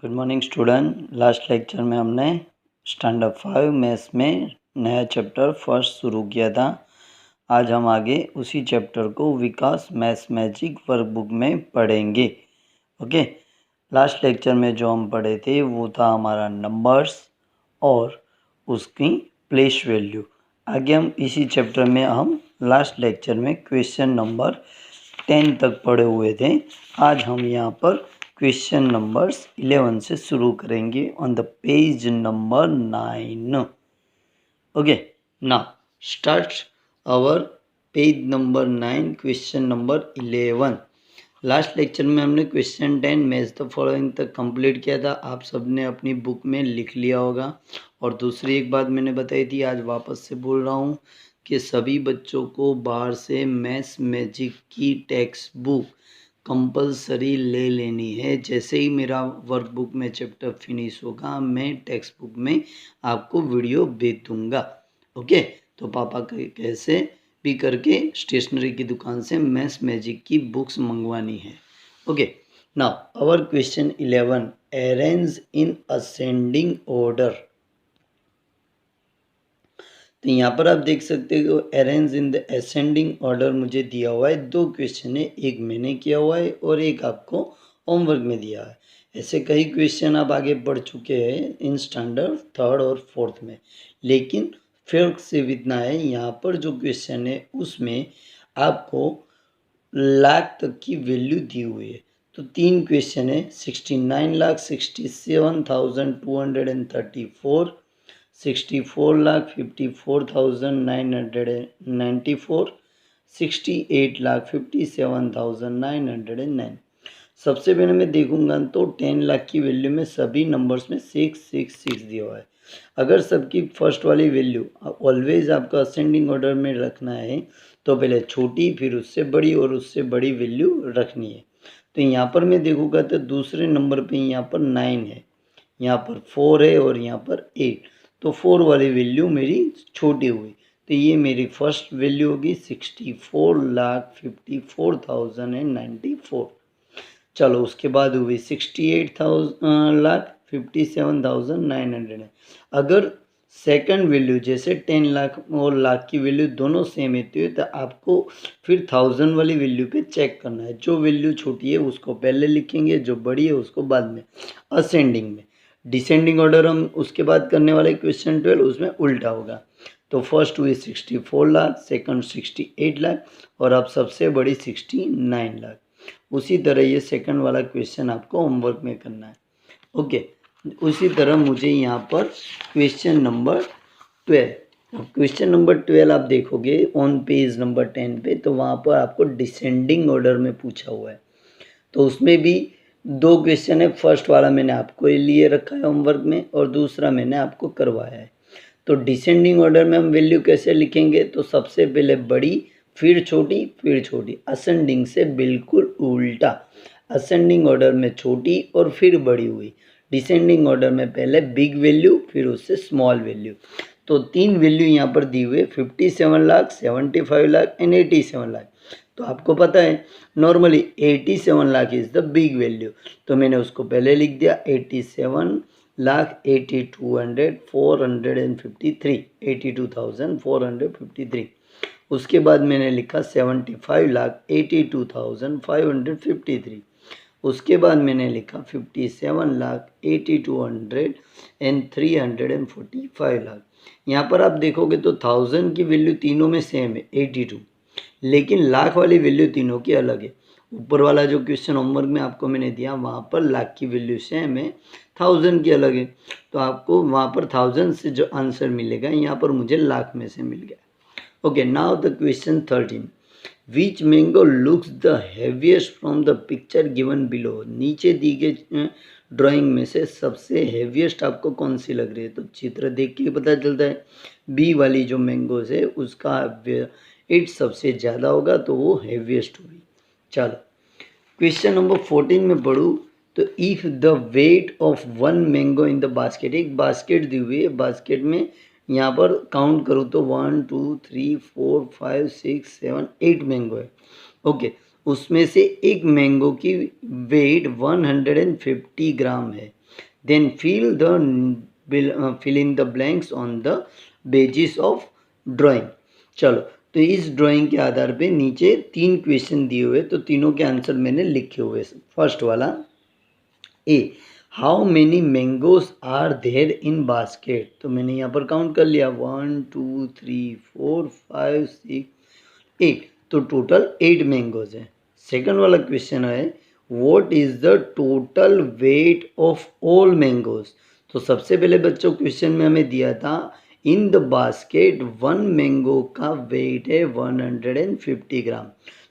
Good morning student. Last lecture में हमने standard 5 maths में नया चैप्टर फर्स्ट शुरू किया था। आज हम आगे उसी चैप्टर को विकास मैथ्स मैजिक वर्कबुक में पढ़ेंगे। ओके, लास्ट लेक्चर में जो हम पढ़े थे वो था हमारा नंबर्स और उसकी प्लेस वैल्यू। आगे हम इसी चैप्टर में हम लास्ट लेक्चर में क्वेश्चन नंबर 10 तक पढ़े हुए थे। आज हम यहाँ पर क्वेश्चन नंबर्स 11 से शुरू करेंगे on the page number 9। Okay, now start our page number 9, question number 11। Last lecture में हमने क्वेश्चन 10 मैच द फॉलोइंग तक कंप्लीट किया था। आप सबने अपनी बुक में लिख लिया होगा। और दूसरी एक बात मैंने बताई थी, आज वापस से बोल रहा हूँ कि सभी बच्चों को बाहर से मैथ्स मैजिक की टेक्स्ट बुक कंपलसरी ले लेनी है। जैसे ही मेरा वर्कबुक में चैप्टर फिनिश होगा मैं टेक्स्ट बुक में आपको वीडियो भेज दूँगा। ओके, तो पापा कैसे भी करके स्टेशनरी की दुकान से मैथ्स मैजिक की बुक्स मंगवानी है। Okay, now our question 11, arrange in ascending order. तो यहाँ पर आप देख सकते हो arrange in the ascending order मुझे दिया हुआ है। दो क्वेश्चन है, एक मैंने किया हुआ है और एक आपको होमवर्क में दिया है। ऐसे कई क्वेश्चन आप आगे बढ़ चुके हैं इन स्टैंडर्ड 3rd और 4th में, लेकिन फर्क सिर्फ इतना है, यहाँ पर जो क्वेश्चन है उसमें आपको लाख तक की वैल्यू दी हुई है। तो 3 क्वेश्चन है, 69,67,234, 64,54,994, 68,57,909। सबसे पहले मैं देखूंगा तो 10 लाख की वैल्यू में सभी नंबर्स में 666 दिया हुआ है। अगर सबकी फर्स्ट वाली वैल्यू ऑलवेज आपका असेंडिंग ऑर्डर में रखना है तो पहले छोटी फिर उससे बड़ी और उससे बड़ी वैल्यू रखनी है। तो यहाँ पर मैं देखूंगा तो दूसरे नंबर पे यहाँ पर 9 है, यहाँ पर 4 है और यहाँ पर 8। तो 4 वाली वैल्यू मेरी छोटी हुई, तो ये मेरी फर्स्ट वैल्यू होगी 64,54,094। चलो उसके बाद हुई 68,57,900 है। अगर सेकंड वैल्यू जैसे 10 लाख और लाख की वैल्यू दोनों सेम होती है तो आपको फिर 1000 वाली वैल्यू पे चेक करना है। जो वैल्यू छोटी है उसको पहले लिखेंगे, जो बड़ी है उसको बाद में असेंडिंग में। डिसेंडिंग ऑर्डर हम उसके बाद करने वाले क्वेश्चन 12 उसमें उल्टा होगा। तो फर्स्ट हुई 64 लाख, सेकंड 68 लाख और अब सबसे बड़ी 69 लाख। उसी तरह ये सेकंड वाला क्वेश्चन आपको होमवर्क में करना है। ओके, उसी तरह मुझे यहाँ पर क्वेश्चन नंबर 12, क्वेश्चन नंबर 12 आप देखोगे ऑन पेज नंबर 10 पे, तो वहाँ पर आपको डिसेंडिंग ऑर्डर में पूछा हुआ है। तो उसमें भी 2 क्वेश्चन है, फर्स्ट वाला मैंने आपको लिए रखा है होमवर्क में और दूसरा मैंने आपको करवाया है। तो डिसेंडिंग ऑर्डर में हम वैल्यू कैसे लिखेंगे, तो सबसे पहले बड़ी फिर छोटी फिर छोटी, असेंडिंग से बिल्कुल उल्टा। असेंडिंग ऑर्डर में छोटी और फिर बड़ी हुई, डिसेंडिंग ऑर्डर में पहले बिग वैल्यू फिर उससे स्मॉल वैल्यू। तो 3 वैल्यू यहाँ पर दी हुई है, 57 लाख, 75 लाख एंड 87 लाख। तो आपको पता है normally 87 lakh is the big value, तो मैंने उसको पहले लिख दिया 87 लाख 82,453। उसके बाद मैंने लिखा 75 लाख 82,553। उसके बाद मैंने लिखा 57 लाख 82,345 लाख। यहाँ पर आप देखोगे तो 1000 की वैल्यू तीनों में सेम है 82, लेकिन लाख वाली वैल्यू तीनों की अलग है। ऊपर वाला जो क्वेश्चन होमवर्क में आपको मैंने दिया वहाँ पर लाख की वैल्यू सेम है, 1000 की अलग है। तो आपको वहाँ पर 1000 से जो आंसर मिलेगा यहाँ पर मुझे लाख में से मिल गया। Okay, now the question 13, which mango looks the heaviest from the picture given below. नीचे दी गई ड्राइंग में से सबसे हैवीएस्ट आपको कौन सी लग रही है, तो चित्र देख के पता चलता है बी वाली जो मैंगोज है उसका वेट सबसे ज़्यादा होगा तो वो हैवीएस्ट होगी। चलो क्वेश्चन नंबर 14 में पढ़ूँ तो if the weight of 1 mango in the basket, एक बास्केट दी हुई है, बास्केट में यहाँ पर काउंट करूँ तो 1 2 3 4 5 6 7 8 मैंगो है। ओके, उसमें से एक मैंगो की वेट 150 ग्राम है। Then fill in the blanks on the basis of drawing. चलो, तो इस ड्राइंग के आधार पे नीचे 3 क्वेश्चन दिए हुए, तो तीनों के आंसर मैंने लिखे हुए। फर्स्ट वाला A, how many mangoes are there in basket, तो मैंने यहाँ पर काउंट कर लिया 1 2 3 4 5 6 8, तो टोटल 8 मैंगोज है। सेकंड वाला क्वेश्चन है what is the total weight of all mangoes, तो सबसे पहले बच्चों क्वेश्चन में हमें दिया था इन द बास्केट 1 मैंगो का वेट है 150 ग्राम,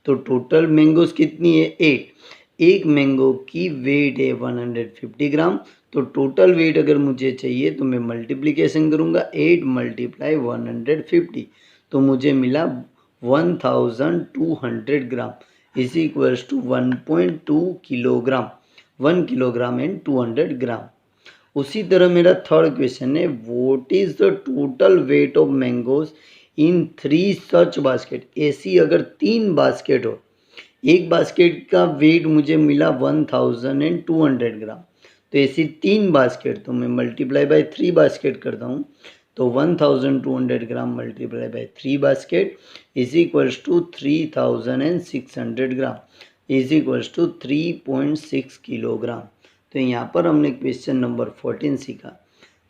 तो टोटल मैंगोज कितनी है 8, एक मैंगो की वेट है 150 ग्राम, तो टोटल वेट अगर मुझे चाहिए तो मैं मल्टीप्लिकेशन करूँगा 8 × 150, तो मुझे मिला 1200 gram is equals to 1.2 kilogram, 1 kilogram and 200 gram. उसी तरह मेरा थर्ड क्वेश्चन है what is the total weight of mangoes in 3 such basket, ऐसी अगर 3 बास्केट हो, एक बास्केट का वेट मुझे मिला 1200 ग्राम, तो ऐसी 3 बास्केट, तो मैं मल्टीप्लाई बाय 3 बास्केट करता हूँ, तो 1200 gram multiply by 3 basket is equals to 3600 gram is equals to 3.6 kilogram. तो यहाँ पर हमने क्वेश्चन नंबर 14 सीखा।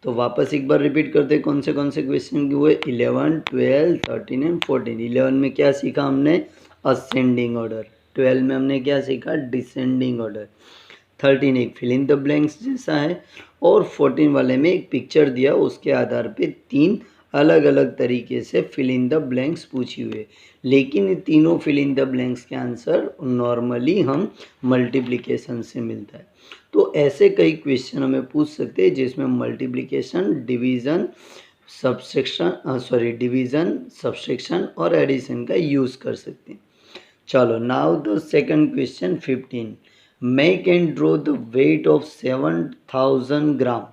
तो वापस एक बार रिपीट करते कौन से क्वेश्चन हुए 11, 12, 13 एंड 14। 11 में क्या सीखा हमने असेंडिंग ऑर्डर, 12 में हमने क्या सीखा डिसेंडिंग ऑर्डर, 13 एक फिल इन द ब्लैंक्स जैसा है, और 14 वाले में एक पिक्चर दिया उसके आधार पे 3 अलग अलग तरीके से फिल इन द ब्लैंक्स पूछी हुई, लेकिन ये तीनों फिल इन द ब्लैंक्स के आंसर नॉर्मली हम मल्टीप्लिकेशन से मिलता है। तो ऐसे कई क्वेश्चन हमें पूछ सकते हैं जिसमें मल्टीप्लिकेशन, डिवीज़न, सब्सट्रैक्शन और एडिशन का यूज़ कर सकते हैं। चलो, now the second question 15, make and draw the weight of 7000 gram,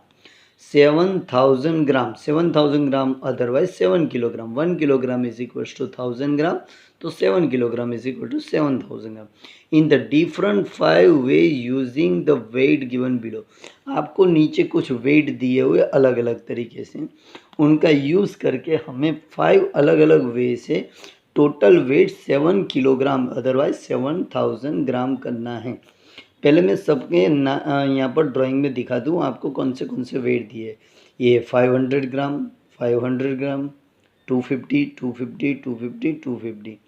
7000 gram otherwise 7 kilogram, 1 kilogram is equal to 1000 gram, तो 7 kilogram is equal to 7000 gram in the different 5 way using the weight given below. आपको नीचे कुछ wait दिए हुए अलग अलग तरीके से, उनका यूज़ करके हमें 5 अलग अलग वे से टोटल वेट 7 किलोग्राम अदरवाइज 7000 ग्राम करना है। पहले मैं सबके यहाँ पर ड्राइंग में दिखा दूँ आपको कौन से वेट दिए। ये 500 ग्राम, 500 ग्राम, 250, 250, 250, 250,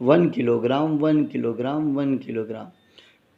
1 kilogram, 1 kilogram, 1 kilogram,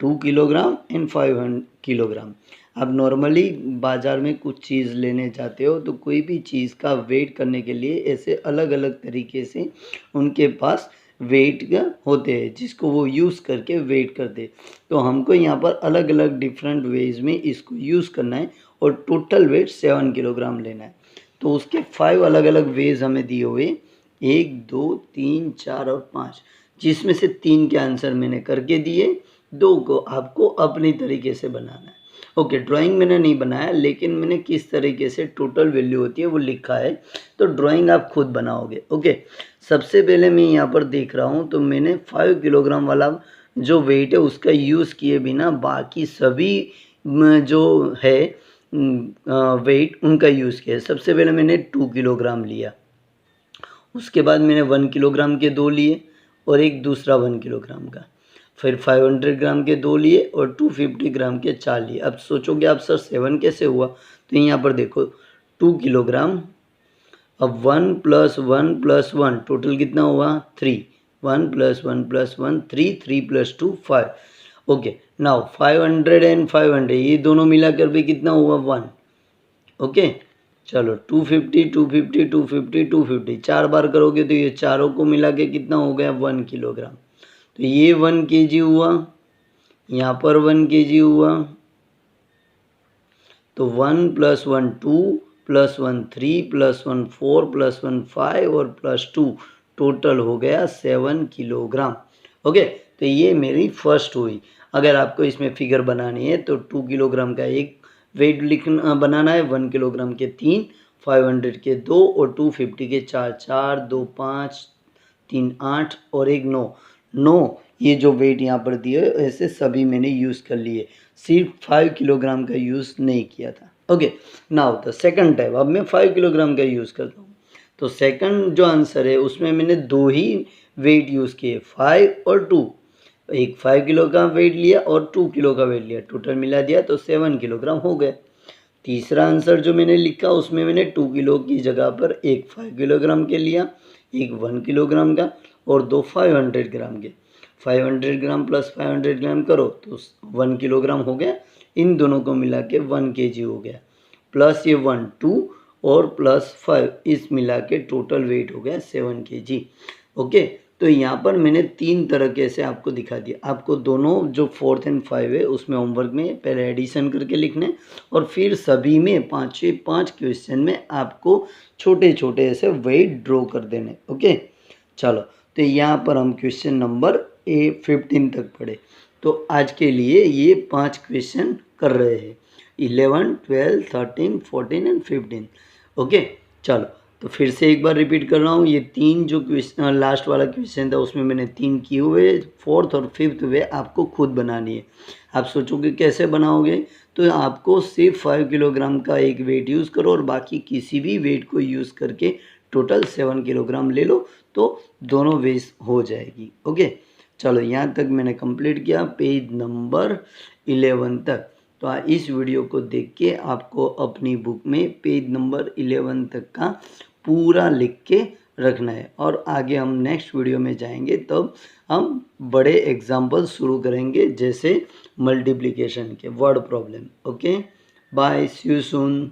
2 kilogram and 500 kilogram. आप नॉर्मली बाज़ार में कुछ चीज़ लेने जाते हो तो कोई भी चीज़ का वेट करने के लिए ऐसे अलग अलग तरीके से उनके पास वेट होते हैं जिसको वो यूज़ करके वेट करते। तो हमको यहाँ पर अलग अलग डिफरेंट वेज में इसको यूज़ करना है और टोटल वेट 7 किलोग्राम लेना है। तो उसके 5 अलग अलग वेज हमें दिए हुए 1, 2, 3, 4 और 5, जिसमें से 3 के आंसर मैंने करके दिए, 2 को आपको अपनी तरीके से बनाना है। ओके, ड्राइंग मैंने नहीं बनाया लेकिन मैंने किस तरीके से टोटल वैल्यू होती है वो लिखा है, तो ड्राइंग आप खुद बनाओगे। ओके, सबसे पहले मैं यहाँ पर देख रहा हूँ तो मैंने 5 किलोग्राम वाला जो वेट है उसका यूज़ किए बिना बाकी सभी जो है वेट उनका यूज़ किया। सबसे पहले मैंने 2 किलोग्राम लिया, उसके बाद मैंने 1 किलोग्राम के 2 लिए और एक दूसरा 1 किलोग्राम का, फिर 500 ग्राम के 2 लिए और 250 ग्राम के 4 लिए। अब सोचोगे आप सर 7 कैसे हुआ, तो यहाँ पर देखो 2 किलोग्राम, अब 1 + 1 + 1 टोटल कितना हुआ 3, 1 + 1 + 1 3, 3 + 2 5। ओके, नाउ 500 एंड 500 ये दोनों मिलाकर भी कितना हुआ 1। ओके, चलो 250, 250, 250, 250 4 बार करोगे तो ये चारों को मिला के कितना हो गया 1 किलोग्राम। तो ये 1 kg हुआ, यहाँ पर 1 kg हुआ, तो 1 + 1 2 + 1 3 + 1 4 + 1 5 और +2 टोटल हो गया 7 किलोग्राम। ओके, तो ये मेरी फर्स्ट हुई। अगर आपको इसमें फिगर बनानी है तो 2 किलोग्राम का एक वेट बनाना है, 1 किलोग्राम के 3, 500 के 2 और 250 के 4, 4 2 5 3 8 और एक 9, ये जो वेट यहाँ पर दिए ऐसे सभी मैंने यूज़ कर लिए, सिर्फ 5 किलोग्राम का यूज़ नहीं किया था। Okay, now the second type, अब मैं 5 किलोग्राम का यूज़ करता हूँ। तो सेकंड जो आंसर है उसमें मैंने 2 ही वेट यूज़ किए, 5 और 2। एक 5 किलो का वेट लिया और 2 किलो का वेट लिया, टोटल मिला दिया तो 7 किलोग्राम हो गए। तीसरा आंसर जो मैंने लिखा उसमें मैंने 2 किलो की जगह पर एक 5 किलोग्राम के लिया, एक 1 किलोग्राम का और दो 500 ग्राम के। 500 ग्राम प्लस 500 ग्राम करो तो 1 किलोग्राम हो गया, इन दोनों को मिला के 1 kg हो गया, प्लस ये 1 2 और प्लस 5 इस मिला के टोटल वेट हो गया 7 kg। ओके, तो यहाँ पर मैंने 3 तरीके से आपको दिखा दिया। आपको दोनों जो 4th एंड 5 है उसमें होमवर्क में पहले एडिशन करके लिखने और फिर सभी में 5 क्वेश्चन में आपको छोटे छोटे ऐसे वेट ड्रॉ कर देने। ओके, चलो तो यहाँ पर हम क्वेश्चन नंबर 15 तक पढ़े। तो आज के लिए ये 5 क्वेश्चन कर रहे हैं, 11, 12, 13, 14 एंड 15। ओके, चलो तो फिर से एक बार रिपीट कर रहा हूँ, ये 3 जो क्वेश्चन लास्ट वाला क्वेश्चन था उसमें मैंने 3 किए हुए, 4th और 5th वे आपको खुद बनानी है। आप सोचोगे कैसे बनाओगे, तो आपको सिर्फ 5 किलोग्राम का एक वेट यूज़ करो और बाकी किसी भी वेट को यूज़ करके टोटल 7 किलोग्राम ले लो तो दोनों वेज हो जाएगी। ओके, चलो यहाँ तक मैंने कंप्लीट किया पेज नंबर 11 तक। तो इस वीडियो को देख के आपको अपनी बुक में पेज नंबर 11 तक का पूरा लिख के रखना है और आगे हम नेक्स्ट वीडियो में जाएंगे तब हम बड़े एग्जाम्पल शुरू करेंगे जैसे मल्टीप्लिकेशन के word problem. Okay, bye, see you soon.